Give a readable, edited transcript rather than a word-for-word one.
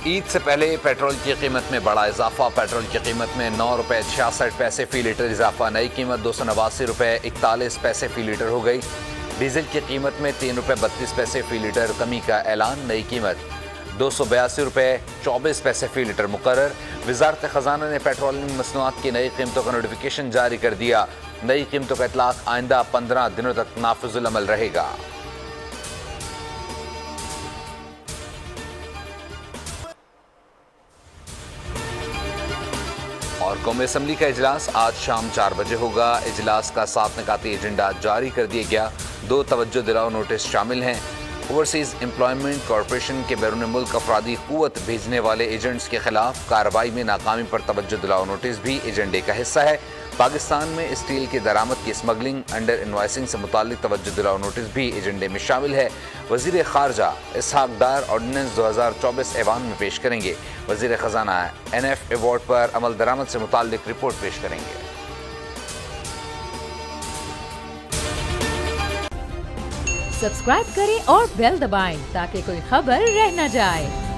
ईद से पहले पेट्रोल की कीमत में बड़ा इजाफा। पेट्रोल की कीमत में 9 रुपये 66 पैसे फी लीटर इजाफा। नई कीमत 289 रुपये 41 पैसे फी लीटर हो गई। डीजल की कीमत में 3 रुपये 32 पैसे फी लीटर कमी का ऐलान। नई कीमत 282 रुपये 24 पैसे फी लीटर मुकर्रर। वजारत खजाना ने पेट्रोलियम मसनूआत की नई कीमतों का नोटिफिकेशन जारी कर दिया। नई कीमतों का इतलाक आइंदा 15 दिनों तक नाफिजुल अमल रहेगा। और कौमी असम्बली का इजलास आज शाम 4 बजे होगा। इजलास का 7 निकाती एजेंडा जारी कर दिया गया। 2 तवज्जो दिलाओ नोटिस शामिल हैं। ओवरसीज एम्प्लॉयमेंट कॉरपोरेशन के बैरून मुल्क अफरादी क़ुव्वत भेजने वाले एजेंट्स के खिलाफ कार्रवाई में नाकामी पर तवज्जो दिलाओ नोटिस भी एजेंडे का हिस्सा है। पाकिस्तान में स्टील की दरामद की स्मगलिंग अंडर इनवाइसिंग से मुताल्लिक तवज्जो दिलाओ नोटिस भी एजेंडे में शामिल है। वज़ीर ख़ारजा इसहाक डार ऑर्डिनेंस 2024 ऐवान में पेश करेंगे। वज़ीर ख़जाना NF अवार्ड पर अमल दरामद से मुताल्लिक रिपोर्ट पेश करेंगे। सब्सक्राइब करें और बेल दबाएं ताकि कोई खबर रह न जाए।